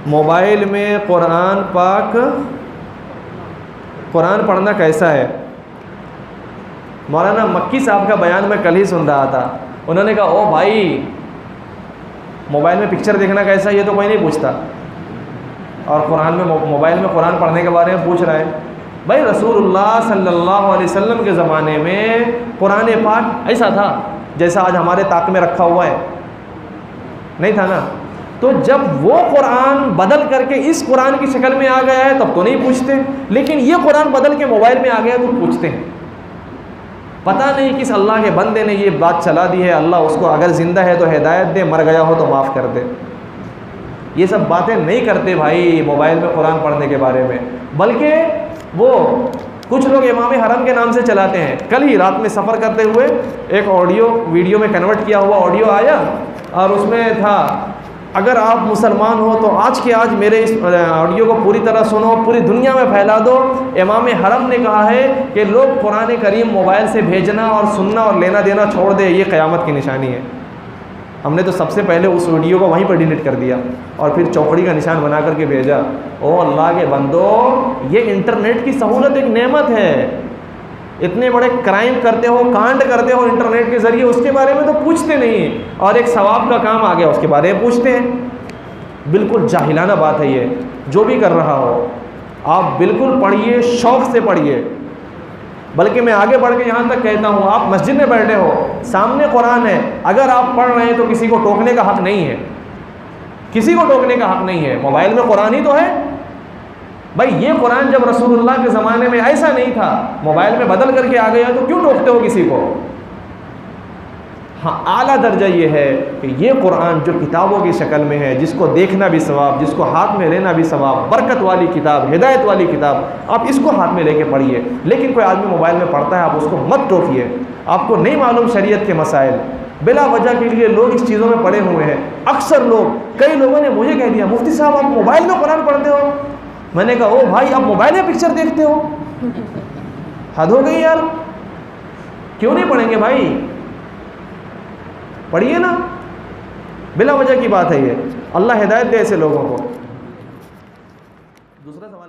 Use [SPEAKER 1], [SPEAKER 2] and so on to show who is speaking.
[SPEAKER 1] Mobile میں قرآن پاک قرآن پڑھنا کیسا ہے؟ مولانا مکی صاحب کا بیان میں کل ہی سن رہا تھا. انہوں نے کہا او بھائی موبائل میں پکچر دیکھنا کیسا ہے یہ تو کوئی نہیں پوچھتا, اور قرآن میں موبائل میں قرآن پڑھنے کے بارے میں پوچھ رہا ہے. بھائی رسول اللہ صلی اللہ علیہ وسلم کے زمانے میں قرآن پاک ایسا تھا جیسا آج ہمارے طاق میں رکھا ہوا ہے؟ نہیں تھا نا. تو جب وہ قرآن بدل کر کے اس قرآن کی شکل میں آ گیا ہے تب تو نہیں پوچھتے, لیکن یہ قرآن بدل کے موبائل میں آ گیا تو پوچھتے ہیں. پتہ نہیں کس اللہ کے بندے نے یہ بات چلا دی ہے. اللہ اس کو اگر زندہ ہے تو ہدایت دے, مر گیا ہو تو معاف کر دے. یہ سب باتیں نہیں کرتے بھائی موبائل میں قرآن پڑھنے کے بارے میں, بلکہ وہ کچھ لوگ امام حرم کے نام سے چلاتے ہیں. کل ہی رات میں سفر کرتے ہوئے ایک آڈیو ویڈیو میں کنورٹ کیا ہوا آڈیو آیا, اور اس میں تھا اگر آپ مسلمان ہو تو آج کے آج میرے اس آڈیو کو پوری طرح سنو, پوری دنیا میں پھیلا دو. امام حرم نے کہا ہے کہ لوگ قرآن کریم موبائل سے بھیجنا اور سننا اور لینا دینا چھوڑ دے, یہ قیامت کی نشانی ہے. ہم نے تو سب سے پہلے اس ویڈیو کو وہیں پر ڈیلیٹ کر دیا اور پھر چوکڑی کا نشان بنا کر کے بھیجا. او اللہ کے بندو, یہ انٹرنیٹ کی سہولت ایک نعمت ہے. اتنے بڑے کرائم کرتے ہو, کانڈ کرتے ہو انٹرنیٹ کے ذریعے, اس کے بارے میں تو پوچھتے نہیں, اور ایک ثواب کا کام آ گیا اس کے بارے میں پوچھتے ہیں. بالکل جاہلانہ بات ہے یہ. جو بھی کر رہا ہو آپ بالکل پڑھیے, شوق سے پڑھیے. بلکہ میں آگے بڑھ کے یہاں تک کہتا ہوں, آپ مسجد میں بیٹھے ہو, سامنے قرآن ہے, اگر آپ پڑھ رہے ہیں تو کسی کو ٹوکنے کا حق نہیں ہے, کسی کو ٹوکنے کا حق نہیں ہے. موبائل میں قرآن ہی تو ہے بھائی. یہ قرآن جب رسول اللہ کے زمانے میں ایسا نہیں تھا, موبائل میں بدل کر کے آ گیا, تو کیوں ٹوکتے ہو کسی کو؟ ہاں اعلیٰ درجہ یہ ہے کہ یہ قرآن جو کتابوں کی شکل میں ہے, جس کو دیکھنا بھی ثواب, جس کو ہاتھ میں لینا بھی ثواب, برکت والی کتاب, ہدایت والی کتاب, آپ اس کو ہاتھ میں لے کے پڑھیے. لیکن کوئی آدمی موبائل میں پڑھتا ہے, آپ اس کو مت ٹوکیے. آپ کو نہیں معلوم شریعت کے مسائل, بلا وجہ کے لیے لوگ اس چیزوں میں پڑے ہوئے ہیں. اکثر لوگ, کئی لوگوں نے مجھے کہہ دیا مفتی صاحب آپ موبائل میں قرآن پڑھتے ہو. میں نے کہا او بھائی آپ موبائل میں پکچر دیکھتے ہو, حد ہو گئی یار. کیوں نہیں پڑھیں گے بھائی؟ پڑھیے نا, بلا وجہ کی بات ہے یہ. اللہ ہدایت دے ایسے لوگوں کو. دوسرا سوال